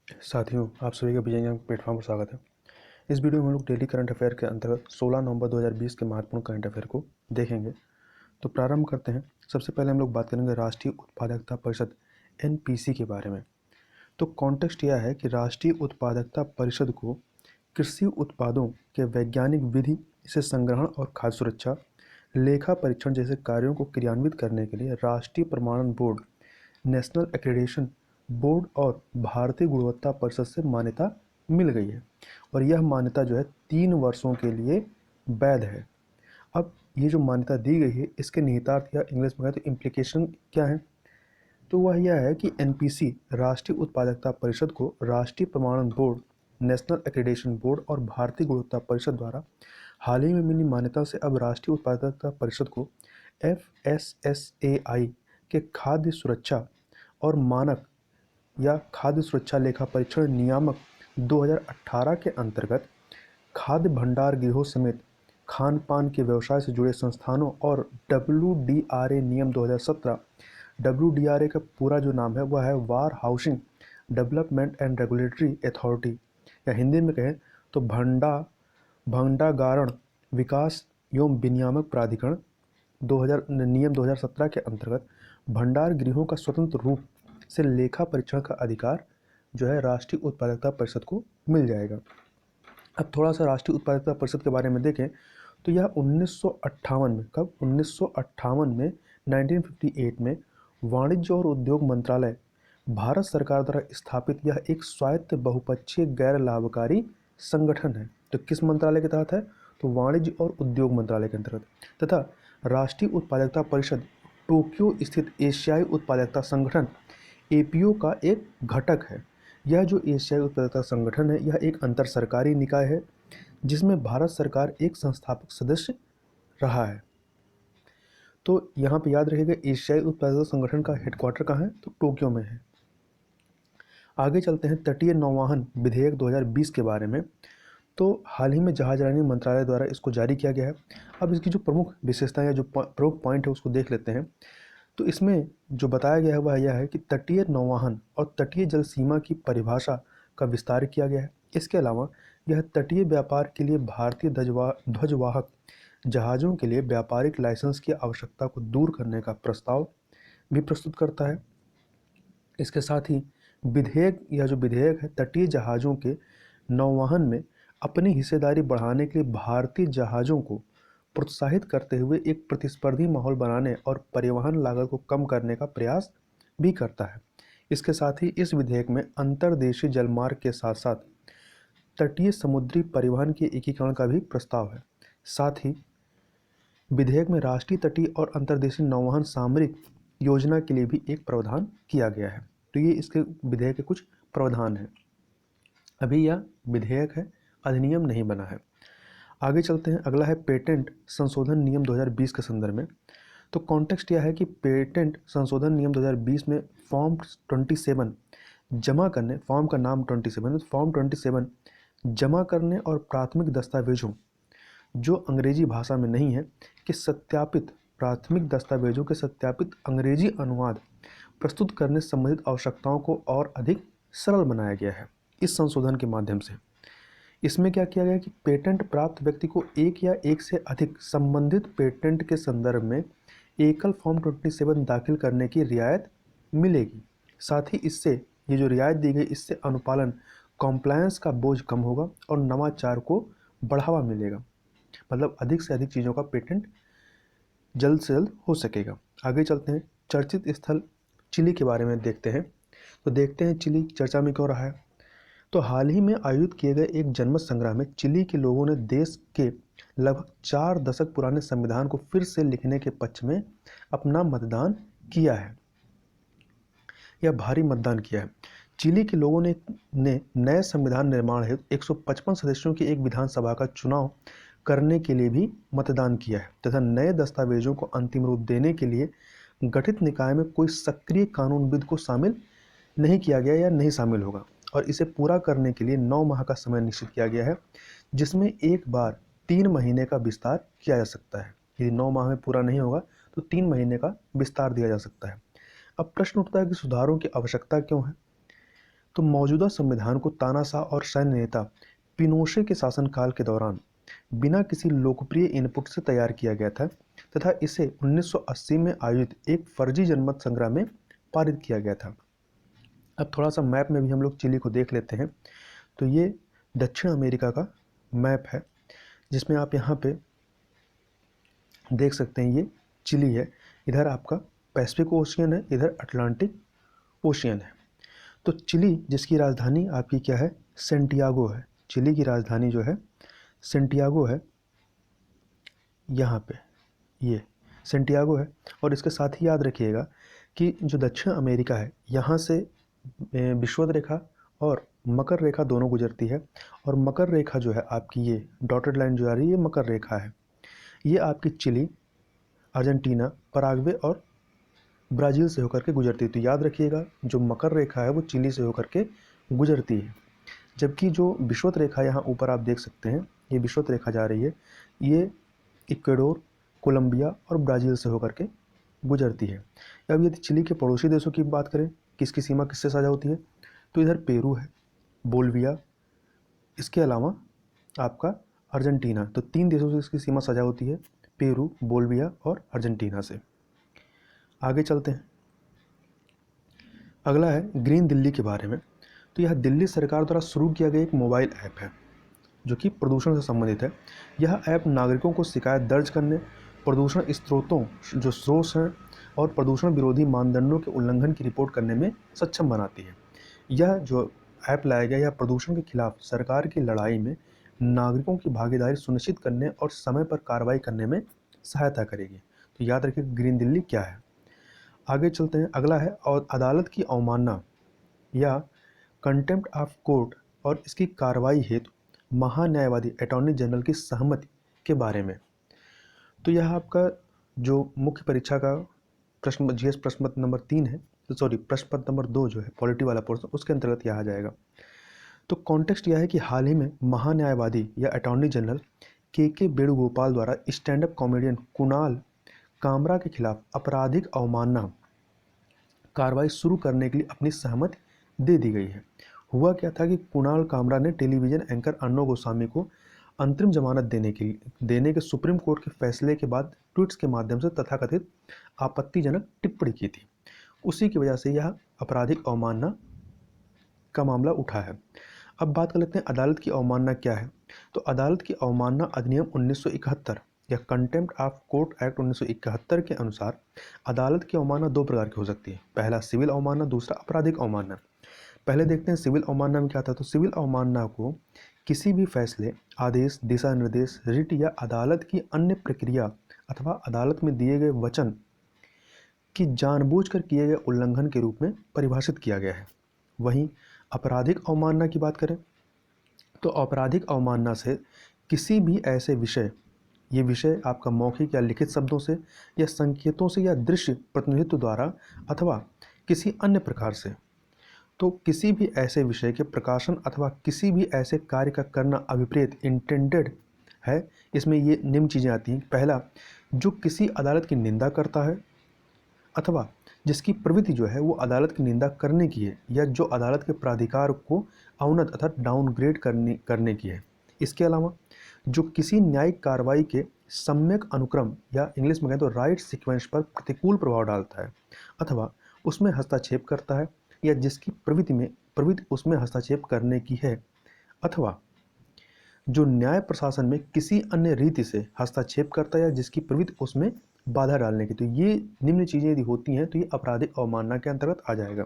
साथियों, आप सभी का विजय ज्ञान प्लेटफॉर्म पर स्वागत है। इस वीडियो में हम लोग डेली करंट अफेयर के अंतर्गत 16 नवंबर 2020 के महत्वपूर्ण करंट अफेयर को देखेंगे। तो प्रारंभ करते हैं। सबसे पहले हम लोग बात करेंगे राष्ट्रीय उत्पादकता परिषद एनपीसी के बारे में। तो कॉन्टेक्स्ट यह है कि राष्ट्रीय उत्पादकता परिषद को कृषि उत्पादों के वैज्ञानिक विधि से संग्रहण और खाद्य सुरक्षा, लेखा परीक्षण जैसे कार्यों को क्रियान्वित करने के लिए राष्ट्रीय प्रमाणन बोर्ड, नेशनल एक्रेडिटेशन बोर्ड और भारतीय गुणवत्ता परिषद से मान्यता मिल गई है। और यह मान्यता जो है 3 वर्षों के लिए वैध है। अब ये जो मान्यता दी गई है, इसके निहितार्थ या इंग्लिश में कहें तो इम्प्लीकेशन क्या है, तो वह यह है कि एनपीसी राष्ट्रीय उत्पादकता परिषद को राष्ट्रीय प्रमाणन बोर्ड, नेशनल एक्रेडिटेशन बोर्ड और भारतीय गुणवत्ता परिषद द्वारा हाल ही में मिली मान्यता से अब राष्ट्रीय उत्पादकता परिषद को FSSAI के खाद्य सुरक्षा और मानक या खाद्य सुरक्षा लेखा परीक्षण नियामक 2018 के अंतर्गत खाद्य भंडार गृहों समेत खान पान के व्यवसाय से जुड़े संस्थानों और WDRA नियम 2017, WDRA का पूरा जो नाम है वह है वार housing development and regulatory authority, या हिंदी में कहें तो भंडागारण विकास एवं विनियामक प्राधिकरण 2000 नियम 2017 के अंतर्गत भंडार गृहों का स्वतंत्र रूप से लेखा परीक्षण का अधिकार जो है राष्ट्रीय उत्पादकता परिषद को मिल जाएगा। अब थोड़ा सा राष्ट्रीय उत्पादकता परिषद के बारे में देखें तो यह 1958 में, कब 1958 में 1958 में वाणिज्य और उद्योग मंत्रालय, भारत सरकार द्वारा स्थापित यह एक स्वायत्त बहुपक्षीय गैर लाभकारी संगठन है। तो किस मंत्रालय के तहत है, तो वाणिज्य और उद्योग मंत्रालय के अंतर्गत। तथा राष्ट्रीय उत्पादकता परिषद टोक्यो स्थित एशियाई उत्पादकता संगठन एपीओ का एक घटक है। यह जो एशियाई उत्पादकता संगठन है, यह एक अंतर सरकारी निकाय है जिसमें भारत सरकार एक संस्थापक सदस्य रहा है। तो यहाँ पे याद रखिएगा, एशियाई उत्पादकता संगठन का हेडक्वार्टर कहाँ है, तो टोक्यो में है। आगे चलते हैं तटीय नौवहन विधेयक 2020 के बारे में। तो हाल ही में जहाजरानी मंत्रालय द्वारा इसको जारी किया गया है। अब इसकी जो प्रमुख विशेषताएं या जो प्रमुख पॉइंट है उसको देख लेते हैं। तो इसमें जो बताया गया है वह यह है कि तटीय नौवहन और तटीय जल सीमा की परिभाषा का विस्तार किया गया है। इसके अलावा यह तटीय व्यापार के लिए भारतीय ध्वजवाहक जहाज़ों के लिए व्यापारिक लाइसेंस की आवश्यकता को दूर करने का प्रस्ताव भी प्रस्तुत करता है। इसके साथ ही जो विधेयक है तटीय जहाज़ों के नौवहन में अपनी हिस्सेदारी बढ़ाने के लिए भारतीय जहाज़ों को प्रोत्साहित करते हुए एक प्रतिस्पर्धी माहौल बनाने और परिवहन लागत को कम करने का प्रयास भी करता है। इसके साथ ही इस विधेयक में अंतर्देशीय जलमार्ग के साथ साथ तटीय समुद्री परिवहन के एकीकरण का भी प्रस्ताव है। साथ ही विधेयक में राष्ट्रीय तटीय और अंतर्देशीय नौवहन सामरिक योजना के लिए भी एक प्रावधान किया गया है। तो ये इसके विधेयक के कुछ प्रावधान हैं। अभी यह विधेयक है, अधिनियम नहीं बना है। आगे चलते हैं। अगला है पेटेंट संशोधन नियम 2020 के संदर्भ में। तो कॉन्टेक्स्ट यह है कि पेटेंट संशोधन नियम 2020 में फॉर्म 27 जमा करने, फॉर्म का नाम 27 है, फॉर्म 27 जमा करने और प्राथमिक दस्तावेजों जो अंग्रेजी भाषा में नहीं है कि सत्यापित प्राथमिक दस्तावेजों के सत्यापित अंग्रेजी अनुवाद प्रस्तुत करने संबंधित आवश्यकताओं को और अधिक सरल बनाया गया है इस संशोधन के माध्यम से। इसमें क्या किया गया कि पेटेंट प्राप्त व्यक्ति को एक या एक से अधिक संबंधित पेटेंट के संदर्भ में एकल फॉर्म 27 दाखिल करने की रियायत मिलेगी। साथ ही इससे ये जो रियायत दी गई, इससे अनुपालन कॉम्प्लायंस का बोझ कम होगा और नवाचार को बढ़ावा मिलेगा। मतलब अधिक से अधिक चीज़ों का पेटेंट जल्द से जल्द हो सकेगा। आगे चलते हैं। चर्चित स्थल चिली के बारे में देखते हैं। तो देखते हैं चिली चर्चा में क्यों रहा है। तो हाल ही में आयोजित किए गए एक जनमत संग्रह में चिली के लोगों ने देश के लगभग 4 दशक पुराने संविधान को फिर से लिखने के पक्ष में अपना मतदान किया है, या भारी मतदान किया है। चिली के लोगों ने नए संविधान निर्माण हेतु 155 सदस्यों की एक विधानसभा का चुनाव करने के लिए भी मतदान किया है तथा नए दस्तावेजों को अंतिम रूप देने के लिए गठित निकाय में कोई सक्रिय कानूनविद को शामिल नहीं किया गया या नहीं शामिल होगा, और इसे पूरा करने के लिए 9 माह का समय निश्चित किया गया है, जिसमें एक बार 3 महीने का विस्तार किया जा सकता है। यदि 9 माह में पूरा नहीं होगा तो 3 महीने का विस्तार दिया जा सकता है। अब प्रश्न उठता है कि सुधारों की आवश्यकता क्यों है। तो मौजूदा संविधान को तानाशाह और सैन्य नेता पिनोशे के शासनकाल के दौरान बिना किसी लोकप्रिय इनपुट से तैयार किया गया था तथा इसे 1980 में आयोजित एक फर्जी जनमत संग्रह में पारित किया गया था। अब थोड़ा सा मैप में भी हम लोग चिली को देख लेते हैं। तो ये दक्षिण अमेरिका का मैप है, जिसमें आप यहाँ पे देख सकते हैं ये चिली है। इधर आपका पैसिफिक ओशियन है, इधर अटलांटिक ओशियन है। तो चिली जिसकी राजधानी आपकी क्या है, सेंटियागो है। चिली की राजधानी जो है सेंटियागो है, यहाँ पे ये सेंटियागो है। और इसके साथ ही याद रखिएगा कि जो दक्षिण अमेरिका है यहाँ से विषुवत रेखा और मकर रेखा दोनों गुजरती है। और मकर रेखा जो है आपकी ये डॉटेड लाइन जो आ रही है ये मकर रेखा है। ये आपकी चिली, अर्जेंटीना, पराग्वे और ब्राज़ील से होकर के गुजरती है। तो याद रखिएगा जो मकर रेखा है वो चिली से होकर के गुजरती है, जबकि जो विषुवत रेखा यहाँ ऊपर आप देख सकते हैं ये विषुवत रेखा जा रही है, ये इक्वेडोर, कोलंबिया और ब्राज़ील से होकर के गुजरती है। अब यदि चिली के पड़ोसी देशों की बात करें, किसकी सीमा किससे साझा होती है, तो इधर पेरू है, बोल्विया, इसके अलावा आपका अर्जेंटीना। तो 3 देशों से इसकी सीमा साझा होती है, पेरू, बोल्विया और अर्जेंटीना से। आगे चलते हैं। अगला है ग्रीन दिल्ली के बारे में। तो यह दिल्ली सरकार द्वारा शुरू किया गया एक मोबाइल ऐप है जो कि प्रदूषण से संबंधित है। यह ऐप नागरिकों को शिकायत दर्ज करने, प्रदूषण स्रोतों जो स्रोत हैं और प्रदूषण विरोधी मानदंडों के उल्लंघन की रिपोर्ट करने में सक्षम बनाती है। यह जो ऐप लाया गया यह प्रदूषण के खिलाफ सरकार की लड़ाई में नागरिकों की भागीदारी सुनिश्चित करने और समय पर कार्रवाई करने में सहायता करेगी। तो याद रखिए ग्रीन दिल्ली क्या है। आगे चलते हैं। अगला है और अदालत की अवमानना या कंटेम्प्ट ऑफ कोर्ट और इसकी कार्रवाई हेतु महान्यायवादी अटॉर्नी जनरल की सहमति के बारे में। तो यह आपका जो मुख्य परीक्षा का प्रश्न जीएस प्रश्न पत्र नंबर 3 है, तो सॉरी प्रश्न पत्र नंबर 2 जो है पॉलिटी वाला पोर्शन, उसके अंतर्गत यह आ जाएगा। तो कॉन्टेक्स्ट यह है कि हाल ही में महान्यायवादी या अटॉर्नी जनरल के वेणुगोपाल द्वारा stand up comedian Kunal Kamra के खिलाफ आपराधिक अवमानना कार्रवाई शुरू करने के लिए अपनी सहमति दे दी गई है। हुआ क्या था कि कुणाल कामरा ने टेलीविजन एंकर अर्णव गोस्वामी को अंतरिम जमानत देने के सुप्रीम कोर्ट के फैसले के बाद ट्वीट्स के माध्यम से तथाकथित आपत्तिजनक टिप्पणी की थी। उसी की वजह से यह आपराधिक अवमानना का मामला उठा है। अब बात कर लेते हैं अदालत की अवमानना क्या है। तो अदालत की अवमानना अधिनियम 1971 या कंटेम्प्ट ऑफ कोर्ट एक्ट 1971 के अनुसार अदालत की अवमानना 2 प्रकार की हो सकती है। पहला सिविल अवमानना, दूसरा आपराधिक अवमानना। पहले देखते हैं सिविल अवमानना में क्या था। तो सिविल अवमानना को किसी भी फैसले, आदेश, दिशा निर्देश, रिट या अदालत की अन्य प्रक्रिया अथवा अदालत में दिए गए वचन की जानबूझकर किए गए उल्लंघन के रूप में परिभाषित किया गया है। वहीं आपराधिक अवमानना की बात करें तो आपराधिक अवमानना से किसी भी ऐसे विषय, ये विषय आपका मौखिक या लिखित शब्दों से या संकेतों से या दृश्य प्रतिनिधित्व द्वारा अथवा किसी अन्य प्रकार से, तो किसी भी ऐसे विषय के प्रकाशन अथवा किसी भी ऐसे कार्य का करना अभिप्रेत इंटेंडेड है। इसमें ये निम्न चीज़ें आती हैं। पहला, जो किसी अदालत की निंदा करता है अथवा जिसकी प्रवृत्ति जो है वो अदालत की निंदा करने की है या जो अदालत के प्राधिकार को अवनत अर्थात डाउनग्रेड करने की है। इसके अलावा जो किसी न्यायिक कार्रवाई के सम्यक अनुक्रम या इंग्लिश में कहें तो राइट सीक्वेंस पर प्रतिकूल प्रभाव डालता है अथवा उसमें हस्तक्षेप करता है या जिसकी प्रवृत्ति उसमें हस्तक्षेप करने की है, अथवा जो न्याय प्रशासन में किसी अन्य रीति से हस्तक्षेप करता है या जिसकी प्रवृत्ति उसमें बाधा डालने की। तो ये निम्न चीज़ें यदि होती हैं तो ये आपराधिक अवमानना के अंतर्गत आ जाएगा।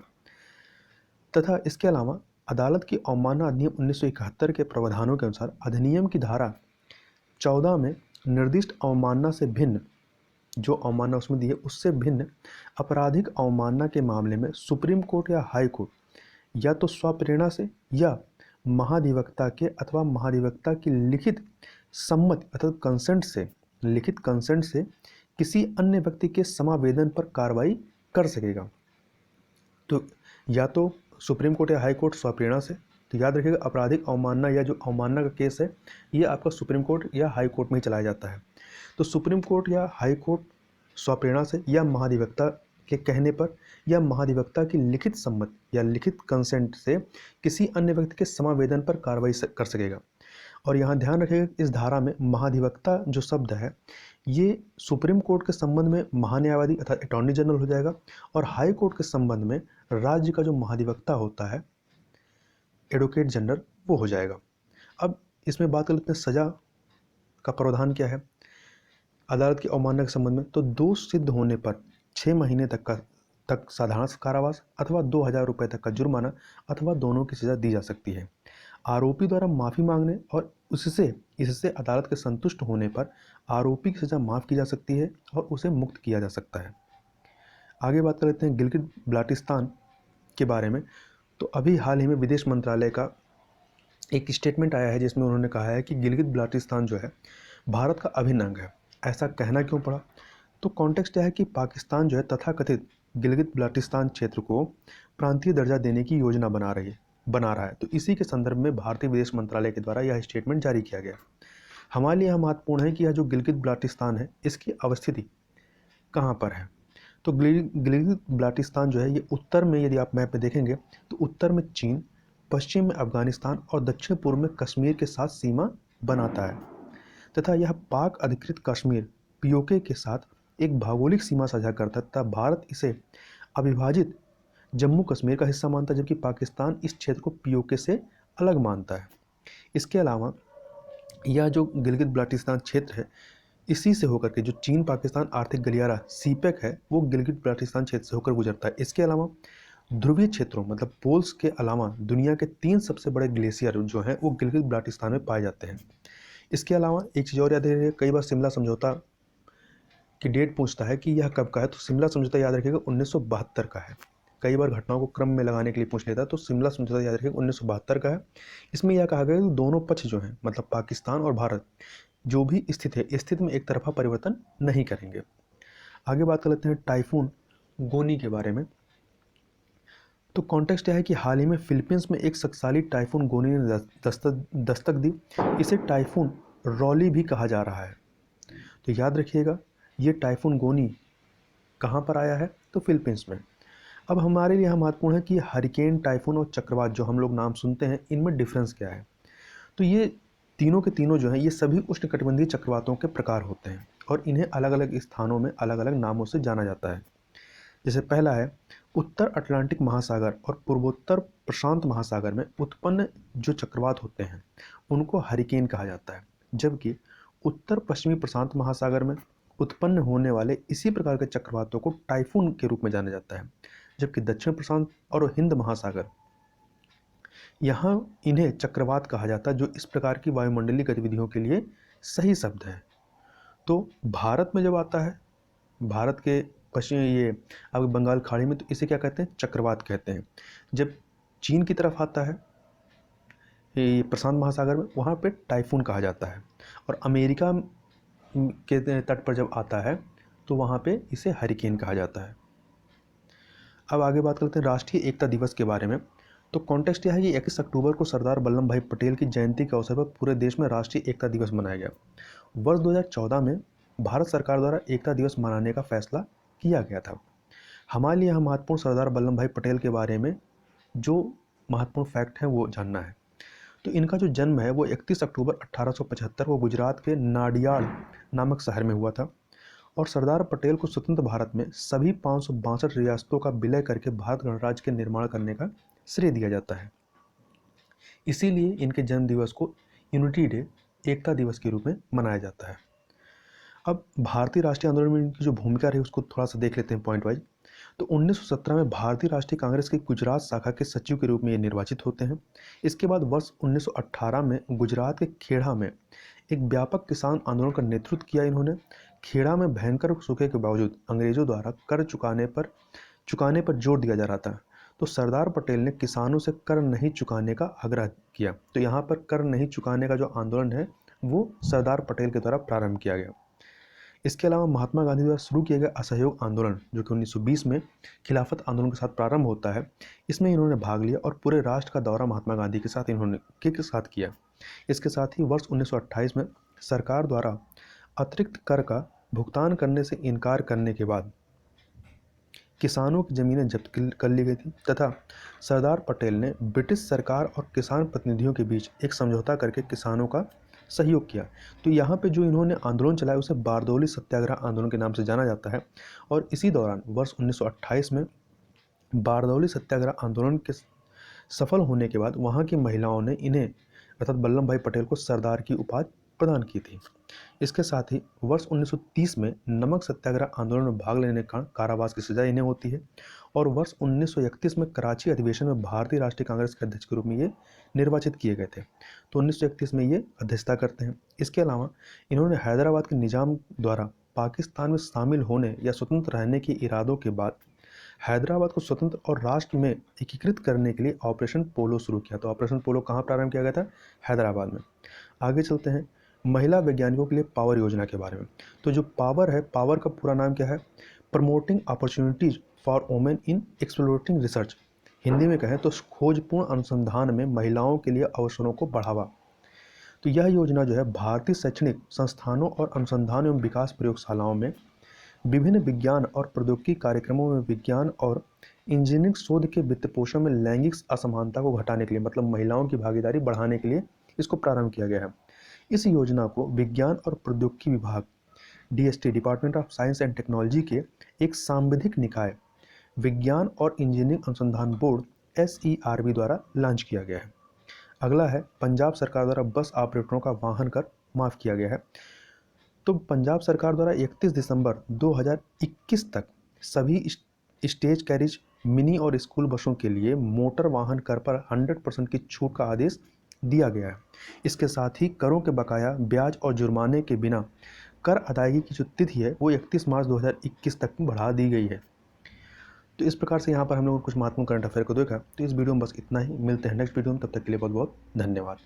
तथा इसके अलावा अदालत की अवमानना अधिनियम 1971 के प्रावधानों के अनुसार अधिनियम की धारा 14 में निर्दिष्ट अवमानना से भिन्न, जो अवमानना उसमें दी है उससे भिन्न आपराधिक अवमानना के मामले में सुप्रीम कोर्ट या हाई कोर्ट या तो स्वप्रेरणा से या महाधिवक्ता के अथवा महाधिवक्ता की लिखित सम्मति अथवा लिखित कंसेंट से किसी अन्य व्यक्ति के समावेदन पर कार्रवाई कर सकेगा। तो या तो सुप्रीम कोर्ट या हाई कोर्ट स्वप्रेरणा से। तो याद रखिएगा आपराधिक अवमानना या जो अवमानना का केस है ये आपका सुप्रीम कोर्ट या हाई कोर्ट में ही चलाया जाता है। तो सुप्रीम कोर्ट या हाई कोर्ट स्वप्रेरणा से या महाधिवक्ता के कहने पर या महाधिवक्ता की लिखित सम्मति या लिखित कंसेंट से किसी अन्य व्यक्ति के समावेदन पर कार्रवाई कर सकेगा। और यहाँ ध्यान रखिएगा इस धारा में महाधिवक्ता जो शब्द है ये सुप्रीम कोर्ट के संबंध में महान्यायवादी अर्थात अटॉर्नी जनरल हो जाएगा, और हाई कोर्ट के संबंध में राज्य का जो महाधिवक्ता होता है एडवोकेट जनरल वो हो जाएगा। अब इसमें बात कर लेते हैं सजा का प्रावधान क्या है अदालत की अवमानना के संबंध में। तो दोष सिद्ध होने पर 6 महीने तक साधारण कारावास अथवा 2,000 रुपये तक का जुर्माना अथवा दोनों की सजा दी जा सकती है। आरोपी द्वारा माफ़ी मांगने और इससे अदालत के संतुष्ट होने पर आरोपी की सजा माफ़ की जा सकती है और उसे मुक्त किया जा सकता है। आगे बात कर लेते हैं गिलगित बाल्टिस्तान के बारे में। तो अभी हाल ही में विदेश मंत्रालय का एक स्टेटमेंट आया है जिसमें उन्होंने कहा है कि गिलगित बाल्टिस्तान जो है भारत का अभिन्न अंग है। ऐसा कहना क्यों पड़ा? तो कॉन्टेक्स्ट यह है कि पाकिस्तान जो है तथाकथित गिलगित बाल्टिस्तान क्षेत्र को प्रांतीय दर्जा देने की योजना बना रहा है। तो इसी के संदर्भ में भारतीय विदेश मंत्रालय के द्वारा यह स्टेटमेंट जारी किया गया। हमारे लिए यह महत्वपूर्ण है कि यह जो गिलगित बाल्टिस्तान है इसकी अवस्थिति कहाँ पर है। तो गिलगित बाल्टिस्तान जो है ये उत्तर में, यदि आप मैप में देखेंगे तो उत्तर में चीन, पश्चिम में अफगानिस्तान और दक्षिण पूर्व में कश्मीर के साथ सीमा बनाता है तथा यह पाक अधिकृत कश्मीर पीओके के साथ एक भौगोलिक सीमा साझा करता है तथा भारत इसे अविभाजित जम्मू कश्मीर का हिस्सा मानता है, जबकि पाकिस्तान इस क्षेत्र को पीओके से अलग मानता है। इसके अलावा यह जो गिलगित बाल्टिस्तान क्षेत्र है इसी से होकर के जो चीन पाकिस्तान आर्थिक गलियारा सीपेक है वो गिलगित बाल्टिस्तान क्षेत्र से होकर गुजरता है। इसके अलावा ध्रुवीय क्षेत्रों मतलब पोल्स के अलावा दुनिया के 3 सबसे बड़े ग्लेशियर जो हैं वो गिलगित बाल्टिस्तान में पाए जाते हैं। इसके अलावा एक चीज़ और याद रखिएगा, कई बार शिमला समझौता की डेट पूछता है कि यह कब का है। तो शिमला समझौता याद रखिएगा 1972 का है। कई बार घटनाओं को क्रम में लगाने के लिए पूछ लेता है, तो शिमला समझौता याद रखिएगा 1972 का है। इसमें यह कहा गया कि दोनों पक्ष जो हैं मतलब पाकिस्तान और भारत जो भी स्थिति में एक तरफा परिवर्तन नहीं करेंगे। आगे बात कर लेते हैं टाइफून गोनी के बारे में। तो कॉन्टेक्स्ट यह है कि हाल ही में फिलीपींस में एक शक्तिशाली टाइफून गोनी ने दस्तक दी। इसे टाइफून रॉली भी कहा जा रहा है। तो याद रखिएगा ये टाइफून गोनी कहाँ पर आया है? तो फिलीपींस में। अब हमारे लिए महत्वपूर्ण है कि हरिकेन, टाइफून और चक्रवात जो हम लोग नाम सुनते हैं इनमें डिफरेंस क्या है। तो ये तीनों के तीनों जो हैं ये सभी उष्णकटिबंधीय चक्रवातों के प्रकार होते हैं और इन्हें अलग अलग स्थानों में अलग अलग नामों से जाना जाता है। जैसे पहला है उत्तर अटलांटिक महासागर और पूर्वोत्तर प्रशांत महासागर में उत्पन्न जो चक्रवात होते हैं उनको हरिकेन कहा जाता है, जबकि उत्तर पश्चिमी प्रशांत महासागर में उत्पन्न होने वाले इसी प्रकार के चक्रवातों को टाइफून के रूप में जाना जाता है, जबकि दक्षिण प्रशांत और हिंद महासागर यहाँ इन्हें चक्रवात कहा जाता है, जो इस प्रकार की वायुमंडलीय गतिविधियों के लिए सही शब्द है। तो भारत में जब आता है, भारत के पश्चिम ये अब बंगाल खाड़ी में, तो इसे क्या कहते हैं? चक्रवात कहते हैं। जब चीन की तरफ आता है ये प्रशांत महासागर में, वहाँ पे टाइफून कहा जाता है, और अमेरिका के तट पर जब आता है तो वहाँ पे इसे हरिकेन कहा जाता है। अब आगे बात करते हैं राष्ट्रीय एकता दिवस के बारे में। तो कॉन्टेक्स्ट यह है कि 21 अक्टूबर को सरदार वल्लभ भाई पटेल की जयंती के अवसर पर पूरे देश में राष्ट्रीय एकता दिवस मनाया गया। वर्ष 2014 में भारत सरकार द्वारा एकता दिवस मनाने का फैसला किया गया था। हमारे लिए यह महत्वपूर्ण सरदार वल्लभ भाई पटेल के बारे में जो महत्वपूर्ण फैक्ट है वो जानना है। तो इनका जो जन्म है वो 31 अक्टूबर 1875 को गुजरात के नाडियाड नामक शहर में हुआ था, और सरदार पटेल को स्वतंत्र भारत में सभी 562 रियासतों का विलय करके भारत गणराज्य के निर्माण करने का श्रेय दिया जाता है। इसीलिए इनके जन्म दिवस को यूनिटी डे, एकता दिवस के रूप में मनाया जाता है। अब भारतीय राष्ट्रीय आंदोलन में इनकी जो भूमिका रही उसको थोड़ा सा देख लेते हैं पॉइंट वाइज। तो 1917 में भारतीय राष्ट्रीय कांग्रेस की गुजरात शाखा के सचिव के रूप में ये निर्वाचित होते हैं। इसके बाद वर्ष 1918 में गुजरात के खेड़ा में एक व्यापक किसान आंदोलन का नेतृत्व किया इन्होंने। खेड़ा में भयंकर सूखे के बावजूद अंग्रेजों द्वारा कर चुकाने पर जोर दिया जा रहा था, तो सरदार पटेल ने किसानों से कर नहीं चुकाने का आग्रह किया। तो यहाँ पर कर नहीं चुकाने का जो आंदोलन है वो सरदार पटेल के द्वारा प्रारंभ किया गया। इसके अलावा महात्मा गांधी द्वारा शुरू किया गया असहयोग आंदोलन जो कि 1920 में खिलाफत आंदोलन के साथ प्रारंभ होता है, इसमें इन्होंने भाग लिया और पूरे राष्ट्र का दौरा महात्मा गांधी के साथ किया। इसके साथ ही वर्ष 1928 में सरकार द्वारा अतिरिक्त कर का भुगतान करने से इनकार करने के बाद किसानों की ज़मीनें जब्त कर ली गई थी तथा सरदार पटेल ने ब्रिटिश सरकार और किसान प्रतिनिधियों के बीच एक समझौता करके किसानों का सहयोग किया। तो यहाँ पे जो इन्होंने आंदोलन चलाया उसे बारदौली सत्याग्रह आंदोलन के नाम से जाना जाता है। और इसी दौरान वर्ष 1928 में बारदौली सत्याग्रह आंदोलन के सफल होने के बाद वहाँ की महिलाओं ने इन्हें अर्थात वल्लभ भाई पटेल को सरदार की उपाधि प्रदान की थी। इसके साथ ही वर्ष 1930 में नमक सत्याग्रह आंदोलन में भाग लेने के कारण कारावास की सजा इन्हें होती है और वर्ष 1931 में कराची अधिवेशन में भारतीय राष्ट्रीय कांग्रेस के अध्यक्ष के रूप में ये निर्वाचित किए गए थे। तो 1931 में ये अध्यक्षता करते हैं। इसके अलावा इन्होंने हैदराबाद के निजाम द्वारा पाकिस्तान में शामिल होने या स्वतंत्र रहने के इरादों के बाद हैदराबाद को स्वतंत्र और राष्ट्र में एकीकृत करने के लिए ऑपरेशन पोलो शुरू किया। तो ऑपरेशन पोलो कहाँ प्रारंभ किया गया था? हैदराबाद में। आगे चलते हैं महिला वैज्ञानिकों के लिए पावर योजना के बारे में। तो जो पावर है, पावर का पूरा नाम क्या है? Promoting opportunities for women in exploratory research. Hindi में कहें तो खोजपूर्ण अनुसंधान में महिलाओं के लिए अवसरों को बढ़ावा। तो यह योजना जो है भारतीय शैक्षणिक संस्थानों और अनुसंधान एवं विकास प्रयोगशालाओं में विभिन्न विज्ञान और प्रौद्योगिकी कार्यक्रमों में विज्ञान और इंजीनियरिंग शोध के वित्तपोषण में लैंगिक असमानता को घटाने के लिए, मतलब महिलाओं की भागीदारी बढ़ाने के लिए इसको प्रारंभ किया गया है। इस योजना को विज्ञान और प्रौद्योगिकी विभाग DST department of science and technology के एक सांविधिक निकाय विज्ञान और इंजीनियरिंग अनुसंधान बोर्ड SERB द्वारा लॉन्च किया गया है। अगला है पंजाब सरकार द्वारा बस ऑपरेटरों का वाहन कर माफ़ किया गया है। तो पंजाब सरकार द्वारा 31 दिसंबर 2021 तक सभी स्टेज कैरिज, मिनी और स्कूल बसों के लिए मोटर वाहन कर पर 100% की छूट का आदेश दिया गया है। इसके साथ ही करों के बकाया, ब्याज और जुर्माने के बिना कर अदायगी की जो तिथि है वो 31 मार्च 2021 तक बढ़ा दी गई है। तो इस प्रकार से यहाँ पर हम लोग कुछ महत्वपूर्ण करंट अफेयर को देखा। तो इस वीडियो में बस इतना ही। मिलते हैं नेक्स्ट वीडियो में, तब तक के लिए बहुत बहुत धन्यवाद।